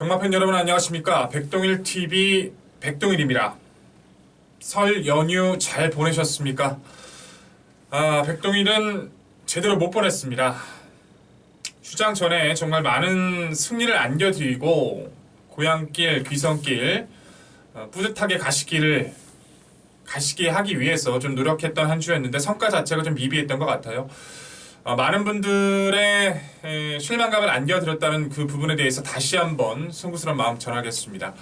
경마팬 여러분 안녕하십니까? 백동일TV 백동일입니다. 설 연휴 잘 보내셨습니까? 백동일은 제대로 못 보냈습니다. 휴장 전에 정말 많은 승리를 안겨드리고 고향길, 귀성길 뿌듯하게 가시게 하기 위해서 좀 노력했던 한 주였는데 성과 자체가 좀 미비했던 것 같아요. 많은 분들의 실망감을 안겨드렸다는 그 부분에 대해서 다시 한번 송구스러운 마음 전하겠습니다.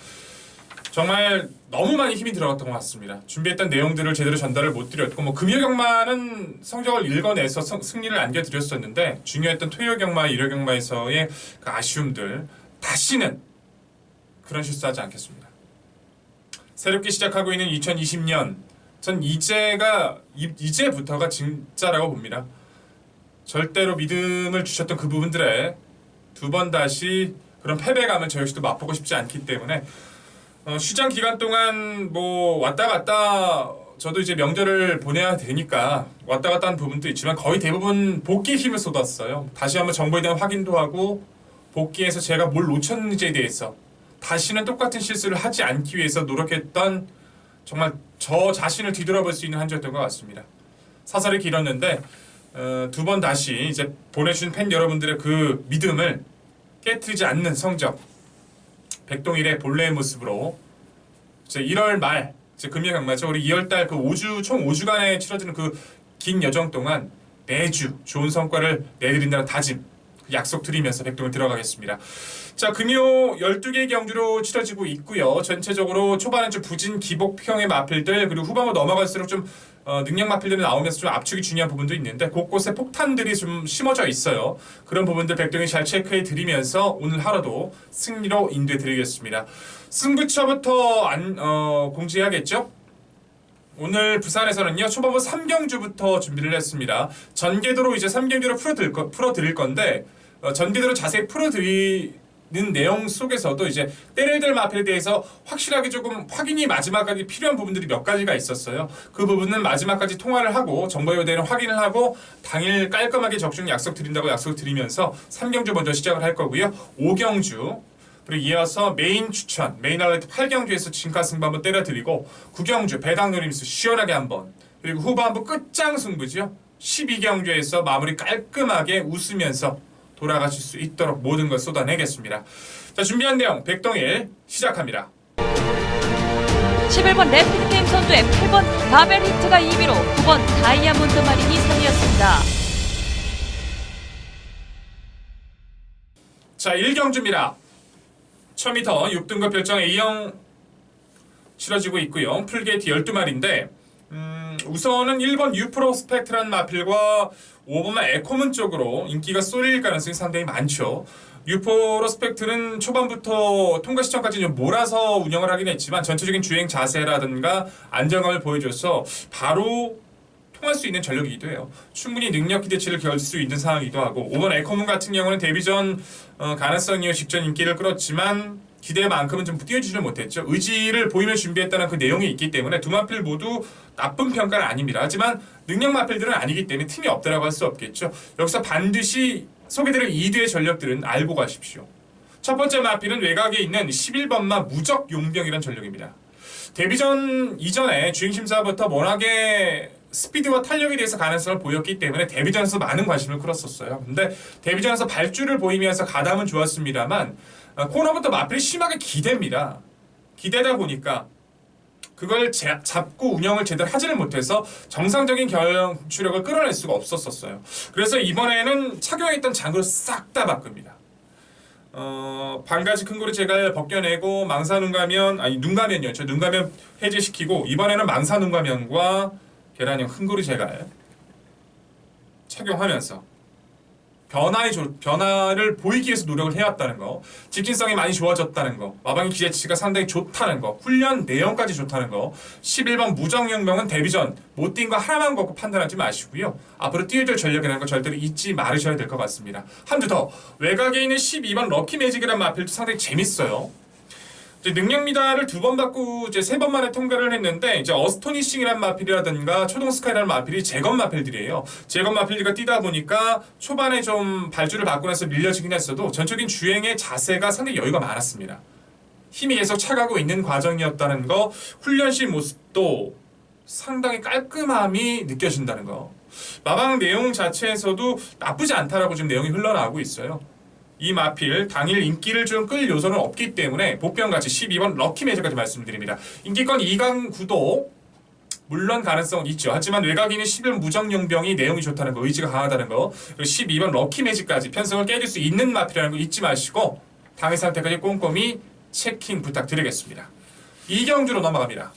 정말 너무 많이 힘이 들어갔던 것 같습니다. 준비했던 내용들을 제대로 전달을 못 드렸고 금요경마는 성적을 읽어내서 승리를 안겨드렸었는데 중요했던 토요경마, 일요경마에서의 그 아쉬움들 다시는 그런 실수하지 않겠습니다. 새롭게 시작하고 있는 2020년 전 이제부터가 진짜라고 봅니다. 절대로 믿음을 주셨던 그 부분들에 두 번 다시 그런 패배감을 저 역시도 맛보고 싶지 않기 때문에 휴장 기간 동안 왔다 갔다 저도 이제 명절을 보내야 되니까 왔다 갔다 한 부분도 있지만 거의 대부분 복귀에 힘을 쏟았어요. 다시 한번 정보에 대한 확인도 하고 복귀해서 제가 뭘 놓쳤는지에 대해서 다시는 똑같은 실수를 하지 않기 위해서 노력했던 정말 저 자신을 뒤돌아볼 수 있는 한 주였던 것 같습니다. 사설이 길었는데 두 번 다시 이제 보내주신 팬 여러분들의 그 믿음을 깨트리지 않는 성적 백동일의 본래의 모습으로 이제 1월 말 이제 금요경마죠. 우리 2월달 그 5주 총 5주간에 치러지는 그 긴 여정 동안 매주 좋은 성과를 내드린다는 다짐 약속 드리면서 백동일 들어가겠습니다. 자, 금요 12개 경주로 치러지고 있고요. 전체적으로 초반은 좀 부진 기복형의 마필들 그리고 후반으로 넘어갈수록 좀 능력 마필들이 나오면서 좀 압축이 중요한 부분도 있는데 곳곳에 폭탄들이 좀 심어져 있어요. 그런 부분들 백동이 잘 체크해 드리면서 오늘 하루도 승리로 인도해 드리겠습니다. 승부처부터 공지해야겠죠? 오늘 부산에서는요 초반부 3경주부터 준비를 했습니다. 전개도로 이제 3경주로 풀어드릴 건데 전개도로 자세히 풀어드리는 내용 속에서도 이제 때려야 될 마필에 대해서 확실하게 조금 확인이 마지막까지 필요한 부분들이 몇 가지가 있었어요. 그 부분은 마지막까지 통화를 하고 정보에 대한 확인을 하고 당일 깔끔하게 적중 약속 드린다고 약속 드리면서 3경주 먼저 시작을 할 거고요. 5경주 그리고 이어서 메인 추천, 메인 하이라이트 8경주에서 진가승부 한번 때려드리고 9경주 배당 노림수 시원하게 한번 그리고 후반부 끝장 승부죠. 12경주에서 마무리 깔끔하게 웃으면서 돌아가실 수 있도록 모든 걸 쏟아내겠습니다. 자, 준비한 내용 백동일 시작합니다. 11번 래피드 게임 선두에 8번 바벨 히트가 2위로 9번 다이아몬드 마린이 3위였습니다. 자, 1경주입니다. 1000m 6등급 별정 A형 치러지고 있고요. 풀게이트 12마리인데 우선은 1번 유프로스펙트라는 마필과 5번만 에코문 쪽으로 인기가 쏠릴 가능성이 상당히 많죠. 유프로스펙트는 초반부터 통과 시점까지 좀 몰아서 운영을 하긴 했지만 전체적인 주행 자세라든가 안정감을 보여줘서 바로 통할 수 있는 전력이기도 해요. 충분히 능력 기대치를 걸 수 있는 상황이기도 하고 5번 에코문 같은 경우는 데뷔 전 가능성이요 직전 인기를 끌었지만 기대만큼은 좀 띄워주지를 못했죠. 의지를 보이며 준비했다는 그 내용이 있기 때문에 두 마필 모두 나쁜 평가는 아닙니다. 하지만 능력 마필들은 아니기 때문에 틈이 없다라고 할 수 없겠죠. 여기서 반드시 소개드릴 2두의 전력들은 알고 가십시오. 첫 번째 마필은 외곽에 있는 11번마 무적 용병이라는 전력입니다. 데뷔전 이전에 주행심사부터 워낙에 스피드와 탄력에 대해서 가능성을 보였기 때문에 데뷔전에서 많은 관심을 끌었었어요. 근데 데뷔전에서 발주를 보이면서 가담은 좋았습니다만 코너부터 마필이 심하게 기댑니다. 기대다 보니까 그걸 잡고 운영을 제대로 하지를 못해서 정상적인 경주력을 끌어낼 수가 없었어요. 그래서 이번에는 착용했던 장구를 싹 다 바꿉니다. 반가지 큰 고리 제갈 벗겨내고 망사 눈가면 눈가면이요. 눈가면 해제시키고 이번에는 망사 눈가면과 계란형 큰 고리 제갈 착용하면서 변화를 보이기 위해서 노력을 해왔다는 거, 직진성이 많이 좋아졌다는 거, 마방의 기대치가 상당히 좋다는 거, 훈련 내용까지 좋다는 거. 11번 무정용명은 데뷔전 못 뛴 거 하나만 갖고 판단하지 마시고요. 앞으로 띄워줄 전력이라는 거 절대로 잊지 말으셔야 될 것 같습니다. 한두 더 외곽에 있는 12번 럭키 매직이라는 마필도 상당히 재밌어요. 이제 능력 미달을 2번 받고 이제 3번 만에 통과를 했는데 이제 어스토니싱이라는 마필이라든가 초동 스카이라는 마필이 재건 마필들이에요. 재건 마필들과 뛰다 보니까 초반에 좀 발주를 받고 나서 밀려지긴 했어도 전적인 주행의 자세가 상당히 여유가 많았습니다. 힘이 계속 차가고 있는 과정이었다는 거, 훈련실 모습도 상당히 깔끔함이 느껴진다는 거. 마방 내용 자체에서도 나쁘지 않다라고 지금 내용이 흘러나오고 있어요. 이 마필 당일 인기를 좀 끌 요소는 없기 때문에 보병같이 12번 럭키 매저까지 말씀드립니다. 인기권 2강 구도 물론 가능성은 있죠. 하지만 외곽인은 11번 무정용병이 내용이 좋다는 거, 의지가 강하다는 거, 그리고 12번 럭키 매직까지 편성을 깨질 수 있는 마필이라는 거 잊지 마시고 당일 상태까지 꼼꼼히 체킹 부탁드리겠습니다. 이경주로 넘어갑니다.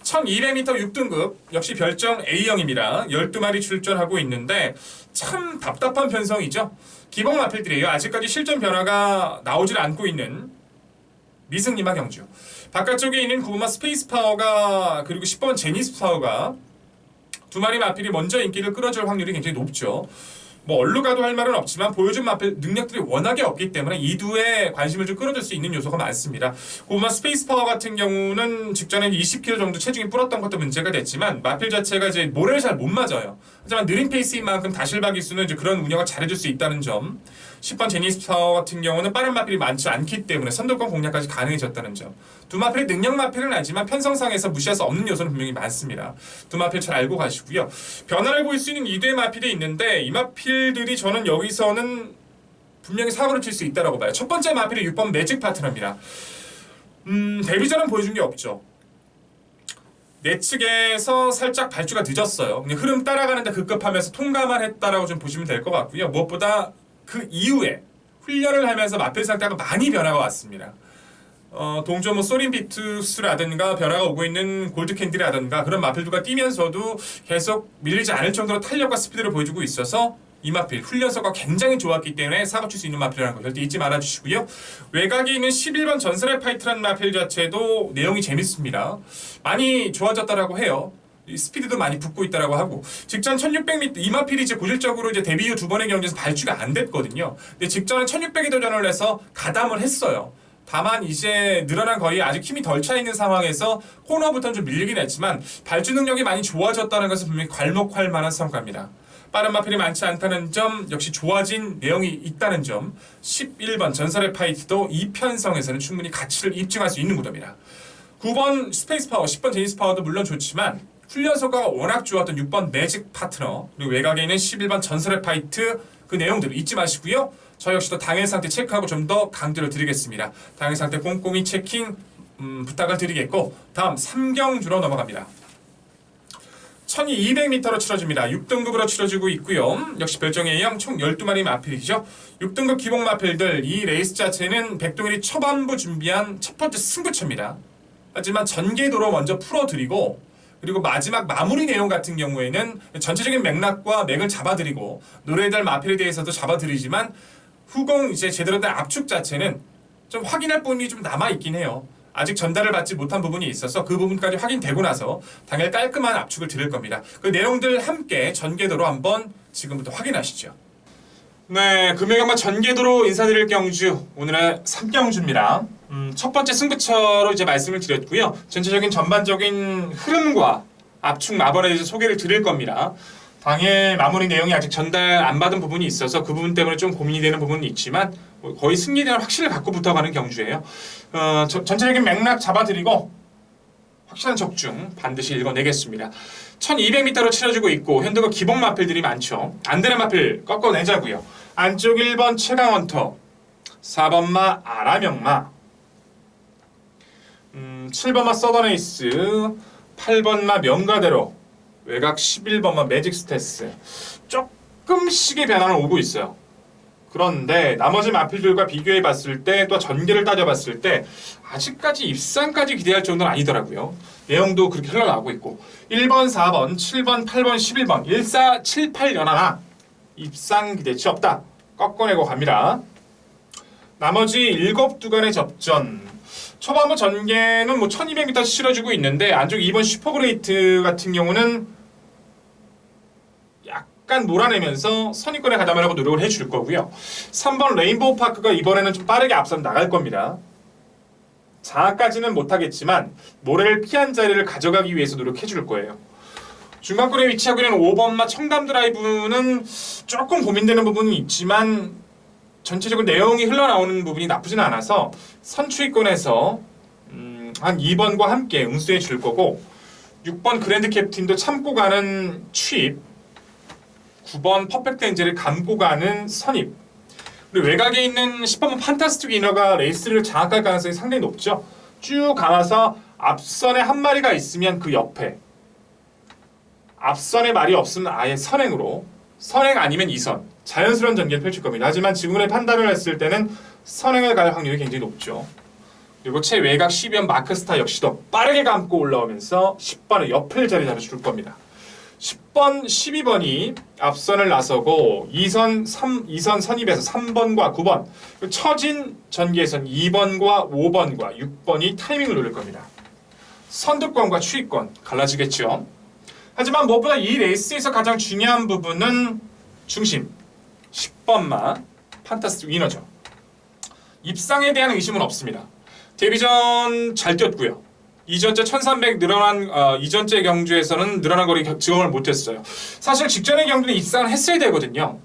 1200m 6등급 역시 별정 A형입니다. 12마리 출전하고 있는데 참 답답한 편성이죠. 기본 마필들이에요. 아직까지 실전 변화가 나오질 않고 있는 미승리마 경주. 바깥쪽에 있는 9번마 스페이스 파워가 그리고 10번 제니스 파워가 2마리 마필이 먼저 인기를 끌어줄 확률이 굉장히 높죠. 뭐 얼루 가도 할 말은 없지만 보여준 마필 능력들이 워낙에 없기 때문에 이두에 관심을 좀 끌어줄 수 있는 요소가 많습니다. 고마 스페이스 파워 같은 경우는 직전에 20kg 정도 체중이 불었던 것도 문제가 됐지만 마필 자체가 이제 모래를 잘 못 맞아요. 하지만 느린 페이스인 만큼 다실바 기수는 이제 그런 운영을 잘해줄 수 있다는 점. 10번 제니스 파워 같은 경우는 빠른 마필이 많지 않기 때문에 선두권 공략까지 가능해졌다는 점. 두 마필이 능력 마필은 아니지만 편성상에서 무시할 수 없는 요소는 분명히 많습니다. 두 마필 잘 알고 가시고요. 변화를 보일 수 있는 2대 마필이 있는데 이 마필들이 저는 여기서는 분명히 사고를 칠 수 있다고 봐요. 첫 번째 마필이 6번 매직 파트너입니다. 데뷔전은 보여준 게 없죠. 내 측에서 살짝 발주가 늦었어요. 그냥 흐름 따라가는데 급급하면서 통과만 했다라고 좀 보시면 될 것 같고요. 무엇보다 그 이후에 훈련을 하면서 마필 상태가 많이 변화가 왔습니다. 동조 뭐 소린 비투스라든가 변화가 오고 있는 골드 캔디라든가 그런 마필들과 뛰면서도 계속 밀리지 않을 정도로 탄력과 스피드를 보여주고 있어서 이 마필 훈련서가 굉장히 좋았기 때문에 사고 칠 수 있는 마필이라는 거 절대 잊지 말아주시고요. 외곽에 있는 11번 전설의 파이트라는 마필 자체도 내용이 재밌습니다. 많이 좋아졌다라고 해요. 스피드도 많이 붙고 있다라고 하고 직전 1600m 이 마필이 이제 고질적으로 이제 데뷔 후 2번의 경기에서 발주가 안 됐거든요. 근데 직전에 1600에 도전을 해서 가담을 했어요. 다만 이제 늘어난 거리에 아직 힘이 덜 차 있는 상황에서 코너부터는 좀 밀리긴 했지만 발주 능력이 많이 좋아졌다는 것은 분명히 괄목할 만한 성과입니다. 빠른 마필이 많지 않다는 점, 역시 좋아진 내용이 있다는 점, 11번 전설의 파이트도 이 편성에서는 충분히 가치를 입증할 수 있는 구도입니다. 9번 스페이스 파워, 10번 제니스 파워도 물론 좋지만 훈련 성과가 워낙 좋았던 6번 매직 파트너, 그리고 외곽에 있는 11번 전설의 파이트 그 내용들을 잊지 마시고요. 저 역시도 당일 상태 체크하고 좀 더 강조를 드리겠습니다. 당일 상태 꼼꼼히 체킹 부탁을 드리겠고 다음 3경주로 넘어갑니다. 1200m로 치러집니다. 6등급으로 치러지고 있고요. 역시 별정 A형 총 12마리 마필이죠. 6등급 기본 마필들 이 레이스 자체는 백동일이 초반부 준비한 첫 번째 승부처입니다. 하지만 전개도로 먼저 풀어드리고 그리고 마지막 마무리 내용 같은 경우에는 전체적인 맥락과 맥을 잡아드리고 노래달 마필에 대해서도 잡아드리지만 후공 이제 제대로 된 압축 자체는 좀 확인할 부분이 좀 남아있긴 해요. 아직 전달을 받지 못한 부분이 있어서 그 부분까지 확인되고 나서 당일 깔끔한 압축을 드릴 겁니다. 그 내용들 함께 전개도로 한번 지금부터 확인하시죠. 네, 금요일 전개도로 인사드릴 경주 오늘의 3경주입니다. 첫 번째 승부처로 이제 말씀을 드렸고요. 전체적인 전반적인 흐름과 압축 마번에 대해서 소개를 드릴 겁니다. 당일 마무리 내용이 아직 전달 안 받은 부분이 있어서 그 부분 때문에 좀 고민이 되는 부분은 있지만 거의 승리에 대한 확신을 갖고 붙어가는 경주예요. 전체적인 맥락 잡아드리고 확실한 적중 반드시 읽어내겠습니다. 1200m로 치러지고 있고 현대가 기본 마필들이 많죠. 안 되는 마필 꺾어내자고요. 안쪽 1번 최강헌터, 4번마 아라명마, 7번마 서던에이스, 8번마 명가대로, 외곽 11번마 매직스테스. 조금씩의 변화는 오고 있어요. 그런데 나머지 마필들과 비교해 봤을 때 또 전개를 따져봤을 때 아직까지 입상까지 기대할 정도는 아니더라고요. 내용도 그렇게 흘러나오고 있고 1번, 4번, 7번, 8번, 11번 1, 4, 7, 8 연하나 입상 기대치 없다. 꺾어내고 갑니다. 나머지 7두간의 접전 초반부 전개는 뭐 1200m 치러지고 있는데 안쪽 2번 슈퍼그레이트 같은 경우는 약간 몰아내면서 선입권에 가담을 하고 노력을 해줄 거고요. 3번 레인보우 파크가 이번에는 좀 빠르게 앞서 나갈 겁니다. 장악까지는 못하겠지만 모래를 피한 자리를 가져가기 위해서 노력해 줄 거예요. 중간권에 위치하고 있는 5번마 청담 드라이브는 조금 고민되는 부분이 있지만 전체적으로 내용이 흘러나오는 부분이 나쁘진 않아서 선취권에서 한 2번과 함께 응수해 줄 거고 6번 그랜드 캡틴도 참고 가는 취입 9번 퍼펙트 엔젤을 감고 가는 선입 그리고 외곽에 있는 10번 판타스틱 이너가 레이스를 장악할 가능성이 상당히 높죠. 쭉 감아서 앞선에 한 마리가 있으면 그 옆에 앞선에 말이 없으면 아예 선행으로 선행 아니면 2선 자연스러운 전개를 펼칠 겁니다. 하지만 지금의 판단을 했을 때는 선행을 갈 확률이 굉장히 높죠. 그리고 최외곽 12번 마크스타 역시도 빠르게 감고 올라오면서 10번의 옆을 자리 잡아줄 겁니다. 10번, 12번이 앞선을 나서고 2선 선입에서 3번과 9번 처진 전개선 2번과 5번과 6번이 타이밍을 노릴 겁니다. 선두권과 추위권 갈라지겠죠. 하지만 무엇보다 이 레이스에서 가장 중요한 부분은 중심 10번마 판타스틱 위너죠. 입상에 대한 의심은 없습니다. 데뷔전 잘 뛰었고요. 이전째 1300 늘어난 이전째 경주에서는 늘어난 거리 증언을 못했어요. 사실 직전의 경주는 입상을 했어야 되거든요.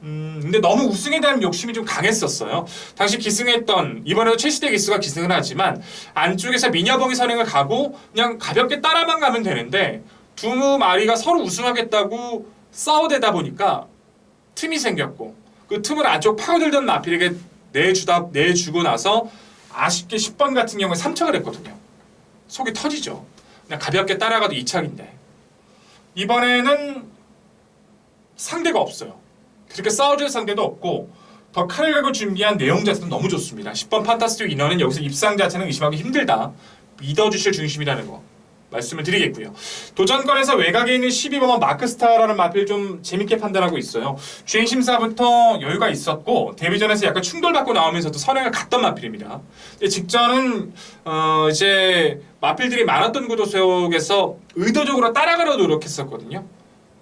근데 너무 우승에 대한 욕심이 좀 강했었어요. 당시 기승했던 이번에도 최시대 기수가 기승을 하지만 안쪽에서 미녀봉이 선행을 가고 그냥 가볍게 따라만 가면 되는데 두 마리가 서로 우승하겠다고 싸우대다 보니까 틈이 생겼고 그 틈을 안쪽 파고들던 마필에게 내주고 나서 아쉽게 10번 같은 경우에 3착을 했거든요. 속이 터지죠. 그냥 가볍게 따라가도 2착인데 이번에는 상대가 없어요. 그렇게 싸워줄 상대도 없고 더 칼을 갈고 준비한 내용 자체도 너무 좋습니다. 10번 판타스틱 인어는 여기서 입상 자체는 의심하기 힘들다. 믿어주실 중심이라는 거 말씀을 드리겠고요. 도전권에서 외곽에 있는 12번만 마크스타라는 마필 좀 재밌게 판단하고 있어요. 주행심사부터 여유가 있었고 데뷔전에서 약간 충돌받고 나오면서도 선행을 갔던 마필입니다. 근데 직전은 이제 마필들이 많았던 구도 속에서 의도적으로 따라가려 노력했었거든요.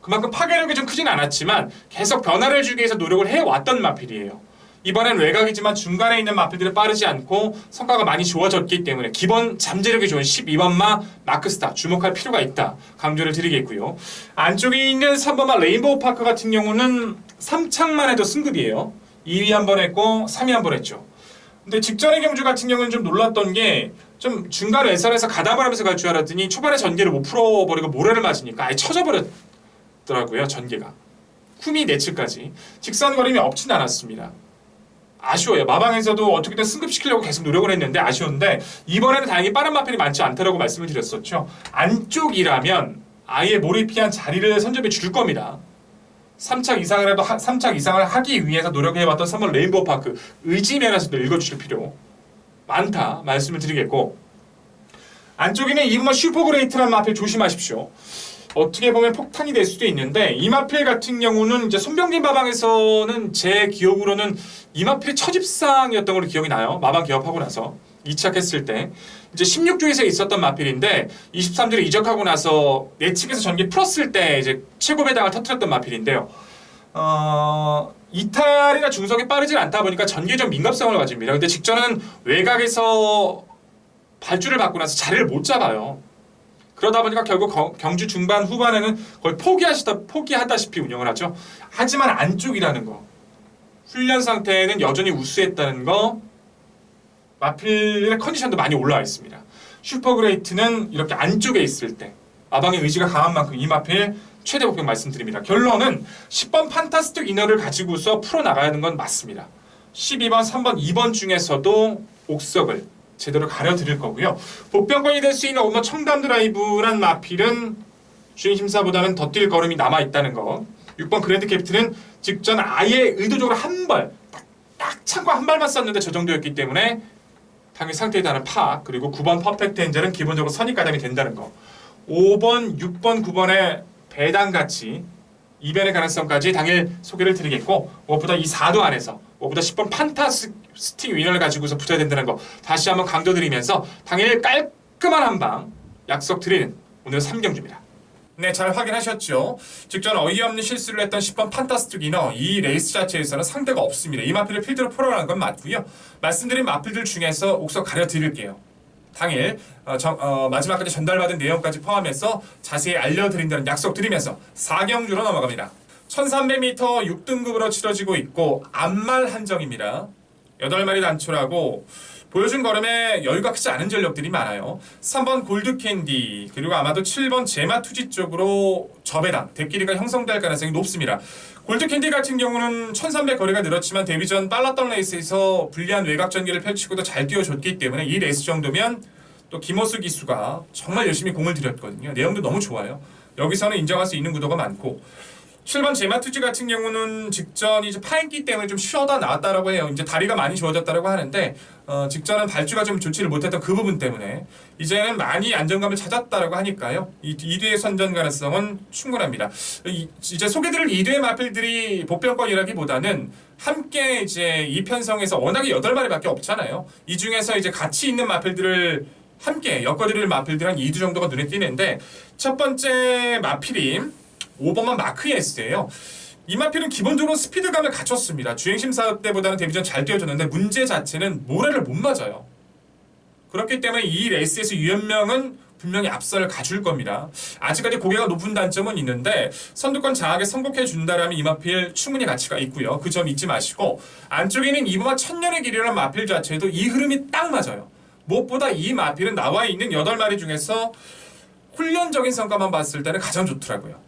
그만큼 파괴력이 좀 크진 않았지만 계속 변화를 주기 위해서 노력을 해왔던 마필이에요. 이번엔 외곽이지만 중간에 있는 마필들이 빠르지 않고 성과가 많이 좋아졌기 때문에 기본 잠재력이 좋은 12번마 마크스타 주목할 필요가 있다. 강조를 드리겠고요. 안쪽에 있는 3번마 레인보우 파크 같은 경우는 3착만 해도 승급이에요. 2위 한 번 했고 3위 한 번 했죠. 근데 직전의 경주 같은 경우는 좀 놀랐던 게 좀 중간 외선에서 가담을 하면서 갈 줄 알았더니 초반에 전개를 못 풀어버리고 모래를 맞으니까 아예 쳐져버렸더라고요. 전개가. 후미 내측까지. 직선 거림이 없진 않았습니다. 아쉬워요. 마방에서도 어떻게든 승급시키려고 계속 노력을 했는데 아쉬운데 이번에는 다행히 빠른 마필이 많지 않다라고 말씀을 드렸었죠. 안쪽이라면 아예 몰입피한 자리를 선점해 줄 겁니다. 3착 이상을 해도 3착 이상을 하기 위해서 노력해왔던 3번 레인보우 파크 의지 면에서도 읽어주실 필요 많다 말씀을 드리겠고 안쪽에는 2번만 슈퍼그레이트라는 마필 조심하십시오. 어떻게 보면 폭탄이 될 수도 있는데 이마필 같은 경우는 이제 손병진 마방에서는 제 기억으로는 이마필이 첫 입상이었던 걸로 기억이 나요. 마방 개업하고 나서 2착 했을 때 이제 16조에서 있었던 마필인데 23조를 이적하고 나서 내측에서 전기 풀었을 때 이제 최고 배당을 터뜨렸던 마필인데요. 이탈이나 중속이 빠르진 않다 보니까 전기에 좀 민감성을 가집니다. 근데 직전은 외곽에서 발주를 받고 나서 자리를 못 잡아요. 그러다 보니까 결국 경주 중반 후반에는 거의 포기하다시피 운영을 하죠. 하지만 안쪽이라는 거 훈련 상태에는 여전히 우수했다는 거 마필의 컨디션도 많이 올라와 있습니다. 슈퍼그레이트는 이렇게 안쪽에 있을 때 마방의 의지가 강한 만큼 이 마필 최대 목표 말씀드립니다. 결론은 10번 판타스틱 이너를 가지고서 풀어나가야 하는 건 맞습니다. 12번, 3번, 2번 중에서도 옥석을 제대로 가려드릴 거고요. 복병권이 될 수 있는 오버 청담 드라이브란 마필은 주행심사보다는 더 뛸 걸음이 남아있다는 거. 6번 그랜드 캡틴은 직전 아예 의도적으로 한 발, 딱 참고 한 발만 쐈는데 저 정도였기 때문에 당연히 상태에 따른 파. 그리고 9번 퍼펙트 엔젤은 기본적으로 선입 가담이 된다는 거. 5번, 6번, 9번의 배당같이 이변의 가능성까지 당일 소개를 드리겠고 무엇보다 이 4도 안에서 무엇보다 10번 판타스틱 위너를 가지고서 붙어야 된다는 거 다시 한번 강조드리면서 당일 깔끔한 한방 약속드리는 오늘 3경주입니다. 네, 잘 확인하셨죠? 직전 어이없는 실수를 했던 10번 판타스틱 위너 이 레이스 자체에서는 상대가 없습니다. 이 마필을 필드로 풀어가는 건 맞고요. 말씀드린 마필들 중에서 옥석 가려드릴게요. 당일 마지막까지 전달받은 내용까지 포함해서 자세히 알려드린다는 약속 드리면서 4경주로 넘어갑니다. 1300m 6등급으로 치러지고 있고 암말 한정입니다. 8마리 단초라고 보여준 걸음에 여유가 크지 않은 전력들이 많아요. 3번 골드캔디 그리고 아마도 7번 제마투지 쪽으로 저배당 대끼리가 형성될 가능성이 높습니다. 골드캔디 같은 경우는 1300 거리가 늘었지만 데뷔 전 빨랐던 레이스에서 불리한 외곽 전개를 펼치고도 잘 뛰어줬기 때문에 이 레이스 정도면 또 김호수 기수가 정말 열심히 공을 들였거든요. 내용도 너무 좋아요. 여기서는 인정할 수 있는 구도가 많고 7번 제마투지 같은 경우는 직전이 이제 파인기 때문에 좀 쉬어다 나왔다라고 해요. 이제 다리가 많이 좋아졌다라고 하는데 직전은 발주가 좀 좋지를 못했던 그 부분 때문에 이제는 많이 안정감을 찾았다라고 하니까요. 이 2뒤의 선전 가능성은 충분합니다. 이제 소개드릴 2뒤의 마필들이 복병권이라기보다는 함께 이제 이 편성에서 워낙에 8마리밖에 없잖아요. 이 중에서 이제 같이 있는 마필들을 함께 엮어드릴 마필들 한 2두 정도가 눈에 띄는데 첫 번째 마필이 5번만 마크예스예요. 이 마필은 기본적으로 스피드감을 갖췄습니다. 주행심사 때보다는 데뷔전 잘 뛰어줬는데 문제 자체는 모래를 못 맞아요. 그렇기 때문에 이 레이스에서 유연명은 분명히 앞선을 가줄 겁니다. 아직까지 고개가 높은 단점은 있는데 선두권 장악에 성공해 준다라면 이 마필 충분히 가치가 있고요. 그 점 잊지 마시고 안쪽에는 이번만 천년의 길이라는 마필 자체도 이 흐름이 딱 맞아요. 무엇보다 이 마필은 나와 있는 8마리 중에서 훈련적인 성과만 봤을 때는 가장 좋더라고요.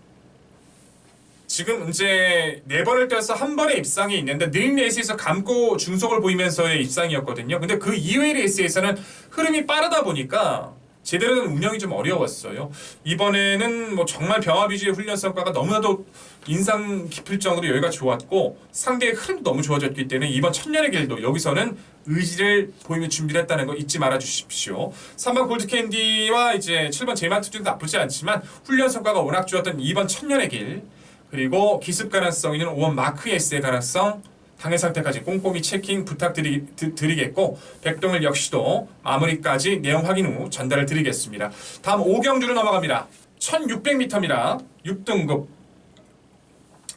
지금 이제 4번을 뛰어서 한 번의 입상이 있는데 느린 레이스에서 감고 중속을 보이면서의 입상이었거든요. 근데 그 이외의 레이스에서는 흐름이 빠르다 보니까 제대로 된 운영이 좀 어려웠어요. 이번에는 뭐 정말 병합 위주의 훈련 성과가 너무나도 인상 깊을 정도로 여기가 좋았고 상대의 흐름도 너무 좋아졌기 때문에 이번 천년의 길도 여기서는 의지를 보이며 준비를 했다는 거 잊지 말아 주십시오. 3번 골드캔디와 이제 7번 제마투지도 나쁘지 않지만 훈련 성과가 워낙 좋았던 2번 천년의 길 그리고 기습 가능성 있는 5번 마크예스의 가능성 당일 상태까지 꼼꼼히 체킹 부탁드리겠고 백동을 역시도 마무리까지 내용 확인 후 전달을 드리겠습니다. 다음 5경주로 넘어갑니다. 1600m입니다. 6등급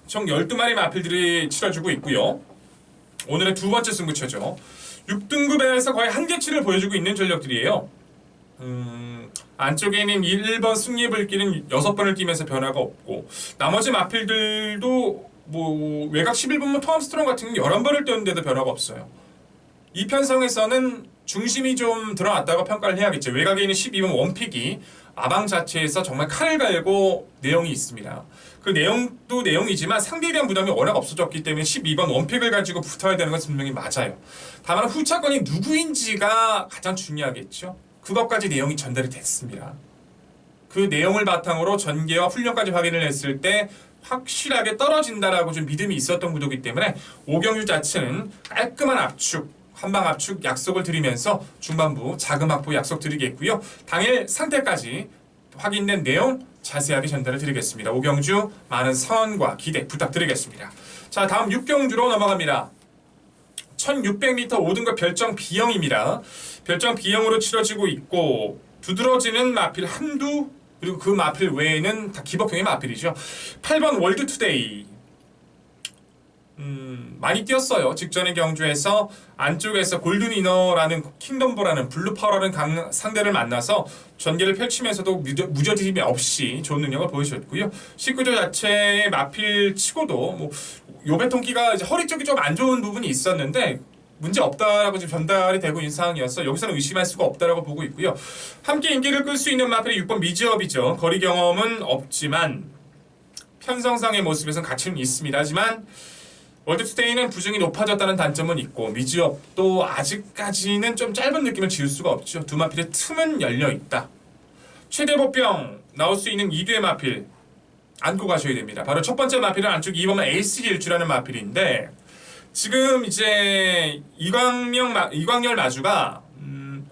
총 12마리 마필들이 치러지고 있고요. 오늘의 두 번째 승부처죠. 6등급에서 거의 한계치를 보여주고 있는 전력들이에요. 안쪽에 있는 1번 승리불길은 6번을 뛰면서 변화가 없고 나머지 마필들도 뭐 외곽 11번만 토암스트롱 같은 경우 11번을 뛰었는데도 변화가 없어요. 이 편성에서는 중심이 좀 드러났다고 평가를 해야겠죠. 외곽에 있는 12번 원픽이 아방 자체에서 정말 칼을 갈고 내용이 있습니다. 그 내용도 내용이지만 상대에 대한 부담이 워낙 없어졌기 때문에 12번 원픽을 가지고 붙어야 되는 건 분명히 맞아요. 다만 후차권이 누구인지가 가장 중요하겠죠. 그것까지 내용이 전달이 됐습니다. 그 내용을 바탕으로 전개와 훈련까지 확인을 했을 때 확실하게 떨어진다라고 좀 믿음이 있었던 구도이기 때문에 5경주 자체는 깔끔한 압축, 한방 압축 약속을 드리면서 중반부 자금 확보 약속 드리겠고요. 당일 상태까지 확인된 내용 자세하게 전달을 드리겠습니다. 5경주 많은 성원과 기대 부탁드리겠습니다. 자, 다음 6경주로 넘어갑니다. 1600m 5등급 별정 B형입니다. 별정 B형으로 치러지고 있고 두드러지는 마필 한두 그리고 그 마필 외에는 다 기복형의 마필이죠. 8번 월드투데이 많이 뛰었어요. 직전의 경주에서 안쪽에서 골든이너라는 킹덤보라는 블루파워라는 상대를 만나서 전개를 펼치면서도 무저짐이 없이 좋은 능력을 보여주셨고요. 19조 자체의 마필 치고도 뭐 요배통기가 이제 허리 쪽이 좀 안 좋은 부분이 있었는데 문제 없다라고 지금 전달이 되고 있는 상황이어서 여기서는 의심할 수가 없다라고 보고 있고요. 함께 인기를 끌 수 있는 마필이 6번 미지업이죠. 거리 경험은 없지만 편성상의 모습에서는 가치는 있습니다. 하지만 월드투데이는 부중이 높아졌다는 단점은 있고 미지업도 아직까지는 좀 짧은 느낌을 지울 수가 없죠. 두 마필의 틈은 열려있다. 최대 보병 나올 수 있는 2뒤의 마필 안고 가셔야 됩니다. 바로 첫 번째 마필은 안쪽 2번은 에이스 질주라는 마필인데 지금 이제 이광열 마주가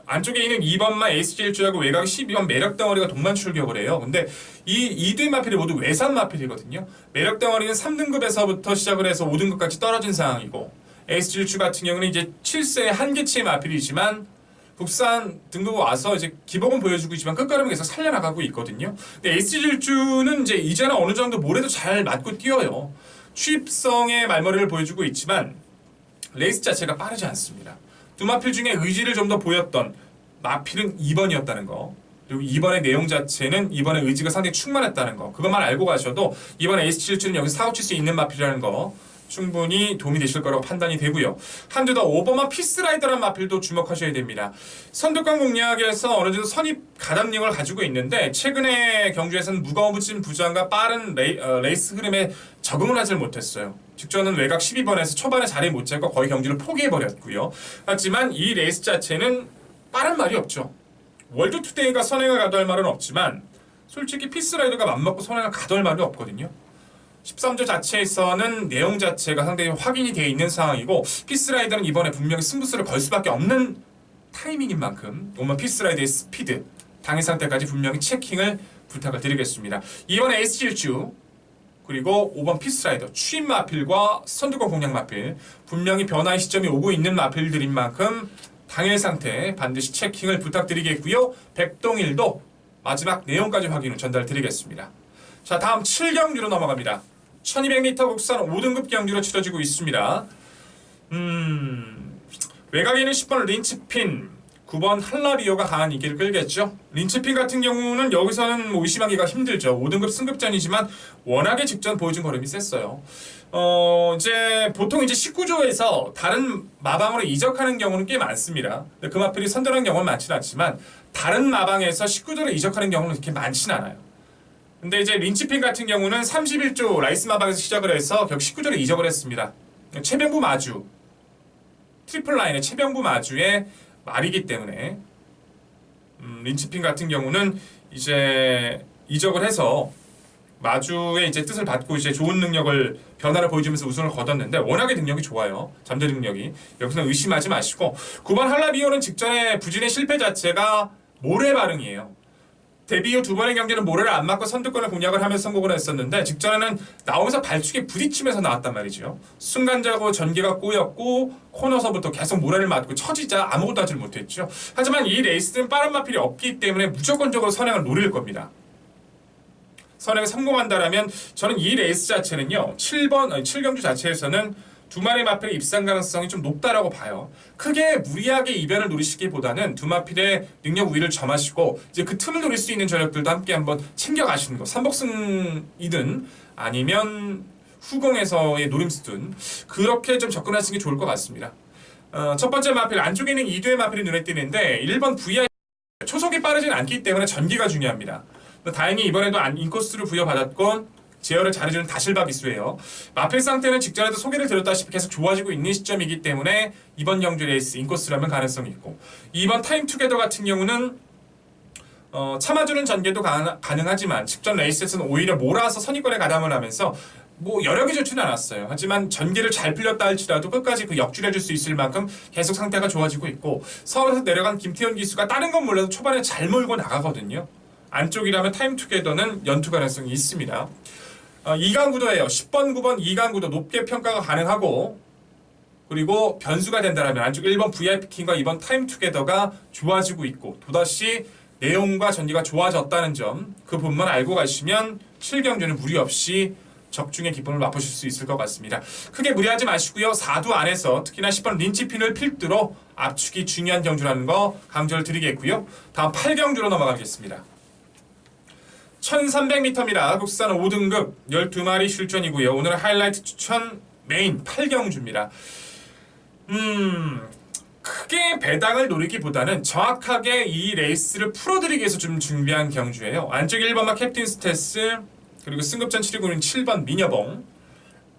안쪽에 있는 2번만 에이스 질주하고 외곽 12번 매력 덩어리가 동반 출격을 해요. 근데 이 2등 마필이 모두 외산 마필이거든요. 매력 덩어리는 3등급에서부터 시작을 해서 5등급까지 떨어진 상황이고 에이스 질주 같은 경우는 이제 7세의 한계치의 마필이지만 국산 등급 와서 이제 기복은 보여주고 있지만 끝걸음을 계속 살려나가고 있거든요. 근데 에이스 질주는 이제는 어느 정도 모래도 잘 맞고 뛰어요. 취입성의 말머리를 보여주고 있지만 레이스 자체가 빠르지 않습니다. 두 마필 중에 의지를 좀 더 보였던 마필은 2번이었다는 거. 그리고 이번의 내용 자체는 이번의 의지가 상당히 충만했다는 거. 그것만 알고 가셔도 이번 에이스7는 여기서 사고칠 수 있는 마필이라는 거 충분히 도움이 되실 거라고 판단이 되고요. 한두 더 오버마 피스라이더라는 마필도 주목하셔야 됩니다. 선두권 공략에서 어느 정도 선입 가담력을 가지고 있는데 최근에 경주에서는 무거운 붙임 부장과 빠른 레이스 흐름에 적응을 하지 못했어요. 직전은 외곽 12번에서 초반에 자리 못 잡고 거의 경주를 포기해버렸고요. 하지만 이 레이스 자체는 빠른 말이 없죠. 월드투데이가 선행을 가도할 말은 없지만 솔직히 피스라이더가 맘먹고 선행을 가도할 말이 없거든요. 13조 자체에서는 내용 자체가 상당히 확인이 되어 있는 상황이고 피스라이더는 이번에 분명히 승부수를 걸 수밖에 없는 타이밍인 만큼 오만 피스라이더의 스피드 당일 상태까지 분명히 체킹을 부탁을 드리겠습니다. 이번에 에이스 질주 그리고 5번 피스라이더 추임 마필과 선두권 공략 마필 분명히 변화의 시점이 오고 있는 마필들인 만큼 당일 상태 반드시 체킹을 부탁드리겠고요. 백동일도 마지막 내용까지 확인을 전달드리겠습니다. 자, 다음 7경주로 넘어갑니다. 1200m 국산 5등급 경주로 치러지고 있습니다. 외곽에는 10번 린치핀, 9번 할라비오가 강한 인기를 끌겠죠. 린치핀 같은 경우는 여기서는 뭐 의심하기가 힘들죠. 5등급 승급전이지만 워낙에 직전 보여준 걸음이 셌어요. 이제 보통 이제 19조에서 다른 마방으로 이적하는 경우는 꽤 많습니다. 근데 그 마필이 선전한 경우는 많지는 않지만 다른 마방에서 19조로 이적하는 경우는 그렇게 많지는 않아요. 근데 이제 린치핀 같은 경우는 31조 라이스 마방에서 시작을 해서 결국 19조로 이적을 했습니다. 최병부 마주, 트리플 라인의 최병부 마주의 말이기 때문에 린치핀 같은 경우는 이제 이적을 해서 마주의 이제 뜻을 받고 이제 좋은 능력을 변화를 보여주면서 우승을 거뒀는데 워낙에 능력이 좋아요. 잠재 능력이. 여기서는 의심하지 마시고 9번 할라비오는 직전에 부진의 실패 자체가 모래 반응이에요. 데뷔 후 두 번의 경기는 모래를 안 맞고 선두권을 공략을 하면서 성공을 했었는데 직전에는 나오면서 발축에 부딪히면서 나왔단 말이죠. 순간적으로 전개가 꼬였고 코너서부터 계속 모래를 맞고 처지자 아무것도 하지 못했죠. 하지만 이 레이스는 빠른 마필이 없기 때문에 무조건적으로 선행을 노릴 겁니다. 선행에 성공한다라면 저는 이 레이스 자체는요 7경주 자체에서는 두 마리 마필의 입상 가능성이 좀 높다라고 봐요. 크게 무리하게 이변을 노리시기보다는 두 마필의 능력 우위를 점하시고 이제 그 틈을 노릴 수 있는 전력들도 함께 한번 챙겨가시는 거. 삼복승이든 아니면 후공에서의 노림수든 그렇게 좀 접근하시는 게 좋을 것 같습니다. 첫 번째 마필 안쪽에 있는 2두의 마필이 눈에 띄는데 1번 VI 초속이 빠르진 않기 때문에 전기가 중요합니다. 다행히 이번에도 인코스를 부여받았고 제어를 잘해주는 다실바기수예요. 마필 상태는 직전에도 소개를 드렸다시피 계속 좋아지고 있는 시점이기 때문에 이번 경주 레이스 인코스라면 가능성이 있고 2번 타임투게더 같은 경우는 참아주는 전개도 가능하지만 직전 레이스에서는 오히려 몰아서 선의권에 가담을 하면서 뭐 여력이 좋지는 않았어요. 하지만 전개를 잘 풀렸다 할지라도 끝까지 그 역줄해줄 수 있을 만큼 계속 상태가 좋아지고 있고 서울에서 내려간 김태현 기수가 다른 건 몰라도 초반에 잘 몰고 나가거든요. 안쪽이라면 타임투게더는 연투 가능성이 있습니다. 2강 구도예요. 10번, 9번 2강 구도 높게 평가가 가능하고 그리고 변수가 된다면 안쪽 1번 VIP킹과 2번 타임투게더가 좋아지고 있고 또다시 내용과 전개가 좋아졌다는 점 그 부분만 알고 가시면 7경주는 무리 없이 적중의 기쁨을 맛보실 수 있을 것 같습니다. 크게 무리하지 마시고요. 4두 안에서 특히나 10번 린치핀을 필두로 압축이 중요한 경주라는 거 강조를 드리겠고요. 다음 8경주로 넘어가겠습니다. 1300m입니다. 국산 5등급 12마리 출전이고요. 오늘의 하이라이트 추천 메인 8경주입니다. 크게 배당을 노리기보다는 정확하게 이 레이스를 풀어드리기 위해서 좀 준비한 경주예요. 안쪽 1번마 캡틴 스테스 그리고 승급전 7위군인 7번 미녀봉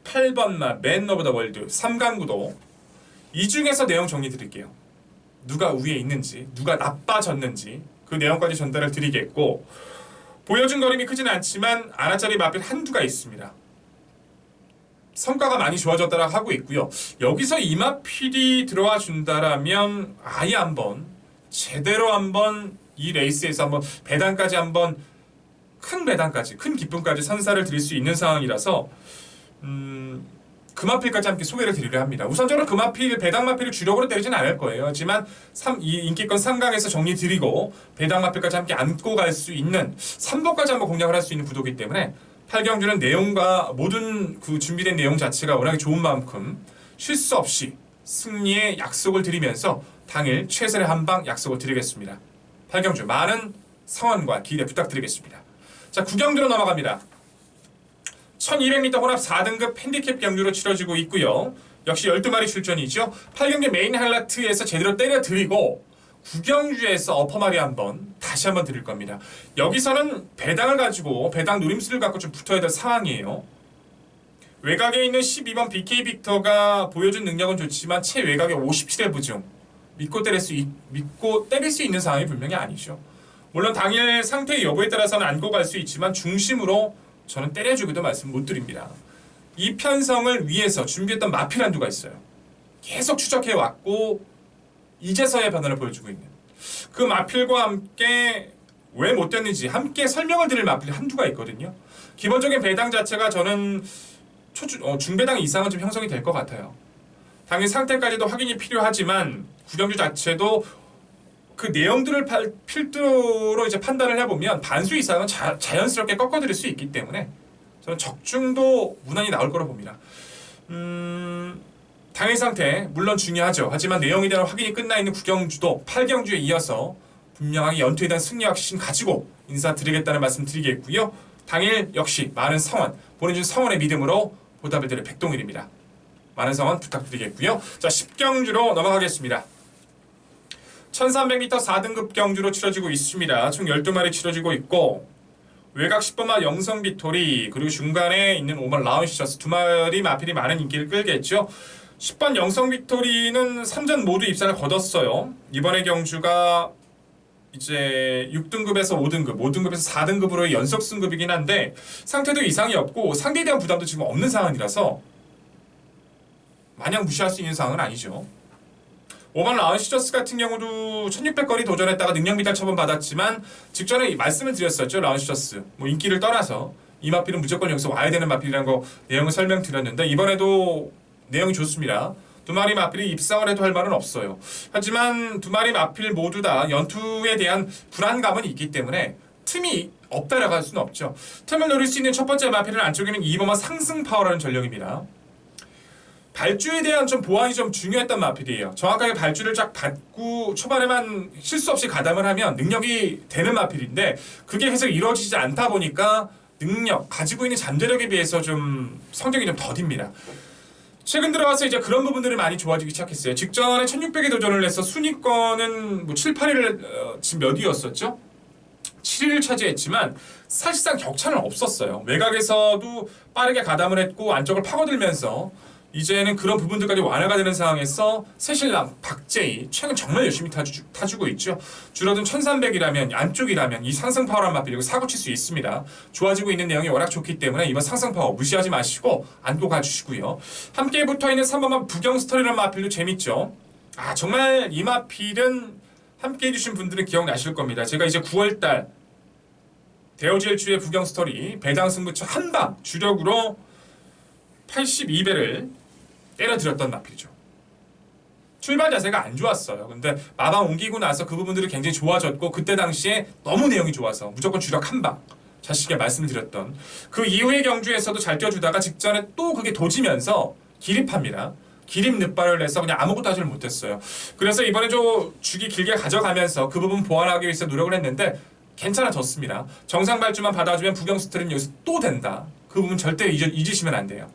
8번마 맨 오브 더 월드 3강구도 이 중에서 내용 정리 드릴게요. 누가 위에 있는지 누가 나빠졌는지 그 내용까지 전달을 드리겠고 보여준 거림이 크진 않지만 아나짜리 마필 한두가 있습니다. 성과가 많이 좋아졌다라고 하고 있고요. 여기서 이 마필이 들어와 준다라면 아예 한번 제대로 한번 이 레이스에서 한번 배당까지 한번 큰 배당까지 큰 기쁨까지 선사를 드릴 수 있는 상황이라서 그 마필까지 함께 소개를 드리려 합니다. 우선적으로 그 마필, 배당 마필을 주력으로 때리진 않을 거예요. 하지만 이 인기권 3강에서 정리 드리고 배당 마필까지 함께 안고 갈 수 있는 3복까지 한번 공략을 할 수 있는 구도이기 때문에 8경주는 내용과 모든 그 준비된 내용 자체가 워낙에 좋은 만큼 실수 없이 승리의 약속을 드리면서 당일 최선의 한방 약속을 드리겠습니다. 8경주 많은 성원과 기대 부탁드리겠습니다. 자, 9경주로 넘어갑니다. 1200m 혼합 4등급 핸디캡 경주로 치러지고 있고요. 역시 12마리 출전이죠. 8경주 메인 하이라이트에서 제대로 때려드리고 9경주에서 어퍼마리 다시 한번 드릴 겁니다. 여기서는 배당을 가지고 배당 노림수를 갖고 좀 붙어야 될 상황이에요. 외곽에 있는 12번 BK 빅터가 보여준 능력은 좋지만 최외곽에 57의 부중 믿고 때릴 수 있는 상황이 분명히 아니죠. 물론 당일 상태의 여부에 따라서는 안고 갈 수 있지만 중심으로 저는 때려주기도 말씀 못 드립니다. 이 편성을 위해서 준비했던 마필 한두가 있어요. 계속 추적해왔고 이제서야 변화를 보여주고 있는 그 마필과 함께 왜 못 됐는지 함께 설명을 드릴 마필이 한두가 있거든요. 기본적인 배당 자체가 저는 중배당 이상은 좀 형성이 될 것 같아요. 당일 상태까지도 확인이 필요하지만 구경주 자체도 그 내용들을 필두로 이제 판단을 해보면 반수 이상은 자연스럽게 꺾어드릴 수 있기 때문에 저는 적중도 무난히 나올 거로 봅니다. 당일 상태 물론 중요하죠. 하지만 내용에 대한 확인이 끝나 있는 구경주도 8경주에 이어서 분명하게 연투에 대한 승리 확신 가지고 인사드리겠다는 말씀 드리겠고요. 당일 역시 많은 성원, 보내준 성원의 믿음으로 보답을 드릴 백동일입니다. 많은 성원 부탁드리겠고요. 자, 10경주로 넘어가겠습니다. 1300m 4등급 경주로 치러지고 있습니다. 총 12마리 치러지고 있고 외곽 10번마 영성 빅토리 그리고 중간에 있는 5번 라운시저스 2마리 마필이 많은 인기를 끌겠죠. 10번 영성 빅토리는 3전 모두 입상을 거뒀어요. 이번에 경주가 이제 6등급에서 5등급, 5등급에서 4등급으로의 연속 승급이긴 한데 상태도 이상이 없고 상대에 대한 부담도 지금 없는 상황이라서 마냥 무시할 수 있는 상황은 아니죠. 5번 라운시저스 같은 경우도 1600거리 도전했다가 능력 미달 처분 받았지만 직전에 말씀을 드렸었죠. 라운시저스 뭐 인기를 떠나서 이 마필은 무조건 여기서 와야 되는 마필이라는 거 내용을 설명드렸는데 이번에도 내용이 좋습니다. 2마리 마필이 입상을 해도 할 말은 없어요. 하지만 2마리 마필 모두 다 연투에 대한 불안감은 있기 때문에 틈이 없다라고 할 수는 없죠. 틈을 노릴 수 있는 첫 번째 마필은 안쪽에는 2번마 상승 파워라는 전력입니다. 발주에 대한 좀 보완이 좀 중요했던 마필이에요. 정확하게 발주를 쫙 받고 초반에만 실수 없이 가담을 하면 능력이 되는 마필인데 그게 계속 이루어지지 않다 보니까 능력, 가지고 있는 잠재력에 비해서 좀 성적이 좀 더딥니다. 최근 들어와서 이제 그런 부분들이 많이 좋아지기 시작했어요. 직전에 1600에 도전을 해서 순위권은 뭐 7, 8위를 지금 몇 위였었죠? 7위를 차지했지만 사실상 격차는 없었어요. 외곽에서도 빠르게 가담을 했고 안쪽을 파고들면서 이제는 그런 부분들까지 완화가 되는 상황에서 새신랑 박재희 최근 정말 열심히 타주고 있죠. 줄어든 1300이라면 안쪽이라면 이 상승 파워란 마필 사고 칠 수 있습니다. 좋아지고 있는 내용이 워낙 좋기 때문에 이번 상승 파워 무시하지 마시고 안고 가주시고요. 함께 붙어있는 3번만 부경스토리라는 마필도 재밌죠. 아 정말 이 마필은 함께 해주신 분들은 기억나실 겁니다. 제가 이제 9월달 대어질주의 부경스토리 배당 승부처 한방 주력으로 82배를 때려드렸던 마필이죠. 출발 자세가 안 좋았어요. 근데 마방 옮기고 나서 그 부분들이 굉장히 좋아졌고 그때 당시에 너무 내용이 좋아서 무조건 주력 한방 자식에게 말씀을 드렸던 그 이후의 경주에서도 잘 뛰어주다가 직전에 또 그게 도지면서 기립합니다. 기립 늑발을 내서 그냥 아무것도 하지를 못했어요. 그래서 이번에 좀 주기 길게 가져가면서 그 부분 보완하기 위해서 노력을 했는데 괜찮아졌습니다. 정상 발주만 받아주면 부경스트는 여기서 또 된다. 그 부분 절대 잊으시면 안 돼요.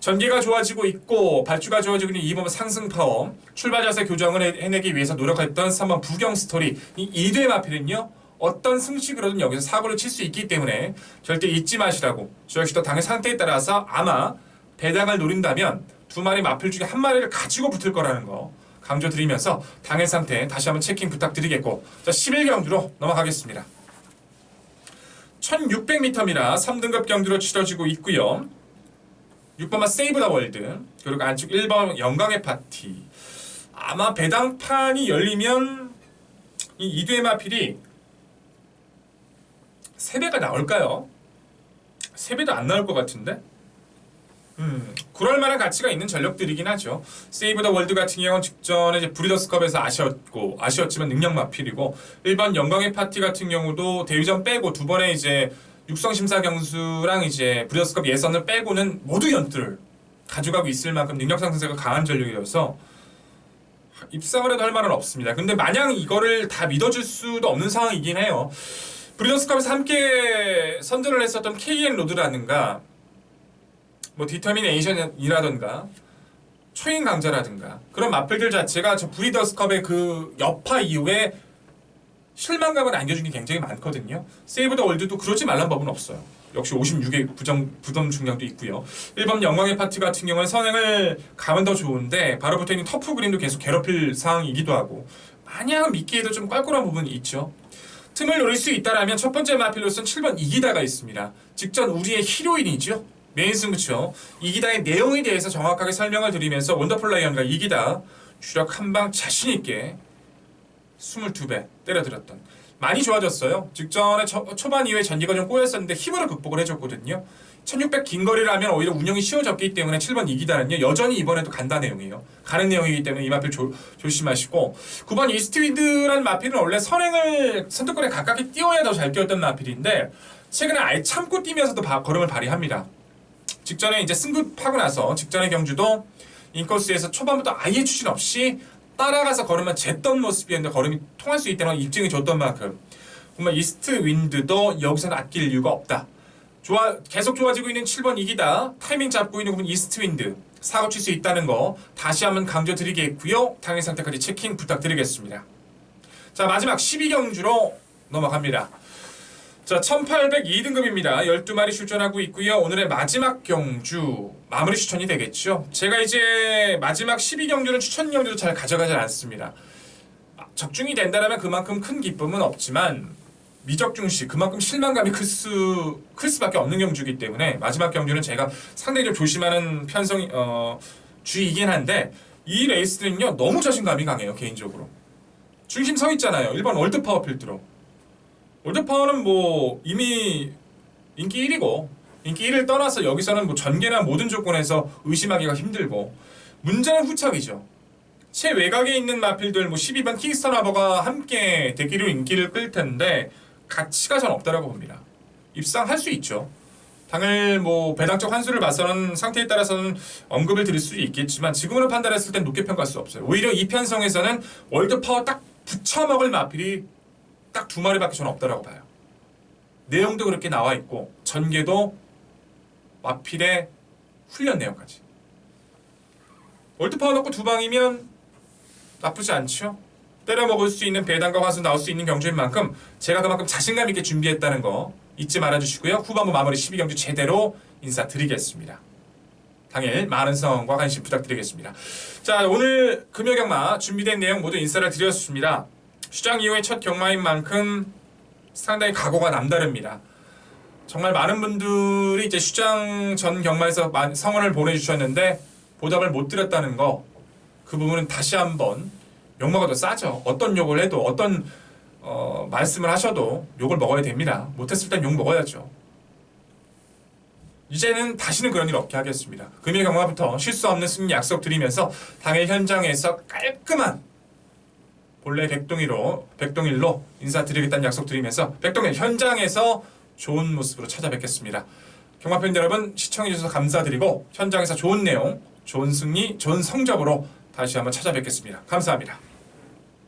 전개가 좋아지고 있고 발주가 좋아지고 있는 2번 상승 파워 출발 자세 교정을 해내기 위해서 노력했던 3번 부경 스토리 이 2대 마필은요 어떤 승식으로든 여기서 사고를 칠 수 있기 때문에 절대 잊지 마시라고 저 역시도 당의 상태에 따라서 아마 배당을 노린다면 2마리 마필 중에 1마리를 가지고 붙을 거라는 거 강조드리면서 당의 상태 다시 한번 체킹 부탁드리겠고 자 11경주로 넘어가겠습니다. 1600m입니다. 3등급 경주로 치러지고 있고요. 6번만 세이브 더 월드 그리고 안쪽 1번 영광의 파티 아마 배당판이 열리면 이 2대 마필이 3배가 나올까요? 3배도 안 나올 것 같은데? 그럴 만한 가치가 있는 전력들이긴 하죠. 세이브 더 월드 같은 경우는 직전에 이제 브리더스컵에서 아쉬웠지만 능력 마필이고 1번 영광의 파티 같은 경우도 대위전 빼고 2번에 이제 육성 심사 경수랑 이제 브리더스컵 예선을 빼고는 모두 연투를 가져가고 있을 만큼 능력 상승세가 강한 전력이어서 입상을 해도 할 말은 없습니다. 근데 마냥 이거를 다 믿어줄 수도 없는 상황이긴 해요. 브리더스컵에서 함께 선전을 했었던 KN 로드라든가 뭐 디터미네이션이라든가 초인 강자라든가 그런 맞불들 자체가 저 브리더스컵의 그 여파 이후에 실망감을 안겨준 게 굉장히 많거든요. 세이브 더 월드도 그러지 말란 법은 없어요. 역시 56의 부담 중량도 있고요. 1번 영광의 파티 같은 경우는 선행을 가면 더 좋은데 바로 붙어있는 터프 그린도 계속 괴롭힐 상황이기도 하고 마냥 믿기에도 좀 껄끄러운 부분이 있죠. 틈을 노릴 수 있다라면 첫 번째 마필로서는 7번 이기다가 있습니다. 직전 우리의 히로인이죠. 메인 승부처. 이기다의 내용에 대해서 정확하게 설명을 드리면서 원더풀 라이언과 이기다 주력 한방 자신있게 22배 때려들었던 많이 좋아졌어요. 직전에 초반 이후에 전기가 좀 꼬였었는데 힘으로 극복을 해줬거든요. 1600 긴 거리라면 오히려 운영이 쉬워졌기 때문에 7번 이기다는요 여전히 이번에도 간다 내용이에요. 가는 내용이기 때문에 이 마필 조심하시고 9번 이스트윈드라는 마필은 원래 선행을 선두권에 가깝게 띄워야 더 잘 뛰었던 마필인데 최근에 아예 참고 뛰면서도 걸음을 발휘합니다. 직전에 이제 승급하고 나서 직전의 경주도 인코스에서 초반부터 아예 추진 없이 따라가서 걸으면 쟀던 모습이었는데 걸음이 통할 수 있다는 걸 입증해 줬던 만큼 정말 이스트 윈드도 여기서는 아낄 이유가 없다. 계속 좋아지고 있는 7번 이기다 타이밍 잡고 있는 부분 이스트 윈드 사고 칠 수 있다는 거 다시 한번 강조드리겠고요. 당일 상태까지 체킹 부탁드리겠습니다. 자 마지막 12경주로 넘어갑니다. 자 1802등급입니다. 12마리 출전하고 있고요. 오늘의 마지막 경주 마무리 추천이 되겠죠. 제가 이제 마지막 12경주는 추천 경주도 잘 가져가지 않습니다. 적중이 된다면 그만큼 큰 기쁨은 없지만 미적중시 그만큼 실망감이 클 수밖에 없는 경주이기 때문에 마지막 경주는 제가 상당히 좀 조심하는 주의이긴 한데 이 레이스는요 너무 자신감이 강해요. 개인적으로 중심 서 있잖아요. 1번 월드파워 필드로 월드파워는 뭐 이미 인기 1위고 인기 1위를 떠나서 여기서는 뭐 전개나 모든 조건에서 의심하기가 힘들고 문제는 후착이죠. 최외곽에 있는 마필들 뭐 12번 킹스턴 하버가 함께 대기로 인기를 끌 텐데 가치가 전 없다라고 봅니다. 입상할 수 있죠. 당일 뭐 배당적 환수를 맞서는 상태에 따라서는 언급을 드릴 수 있겠지만 지금으로 판단했을 땐 높게 평가할 수 없어요. 오히려 이 편성에서는 월드파워 딱 붙여먹을 마필이 딱 2마리밖에 저는 없다라고 봐요. 내용도 그렇게 나와 있고 전개도 마필의 훈련 내용까지. 월드파워 넣고 2방이면 나쁘지 않죠. 때려 먹을 수 있는 배당과 환수 나올 수 있는 경주인 만큼 제가 그만큼 자신감 있게 준비했다는 거 잊지 말아주시고요. 후반부 마무리 12경주 제대로 인사드리겠습니다. 당일 많은 성원과 관심 부탁드리겠습니다. 자 오늘 금요경마 준비된 내용 모두 인사를 드렸습니다. 시장 이후의 첫 경마인 만큼 상당히 각오가 남다릅니다. 정말 많은 분들이 이제 시장 전 경마에서 성원을 보내주셨는데 보답을 못 드렸다는 거 그 부분은 다시 한번 욕먹어도 싸죠. 어떤 욕을 해도 어떤 말씀을 하셔도 욕을 먹어야 됩니다. 못했을 땐 욕 먹어야죠. 이제는 다시는 그런 일 없게 하겠습니다. 금요일 경마부터 실수 없는 승리 약속 드리면서 당일 현장에서 깔끔한 본래 백동일로 인사드리겠다는 약속 드리면서 백동일 현장에서 좋은 모습으로 찾아뵙겠습니다. 경마팬 여러분 시청해주셔서 감사드리고 현장에서 좋은 내용, 좋은 승리, 좋은 성적으로 다시 한번 찾아뵙겠습니다. 감사합니다.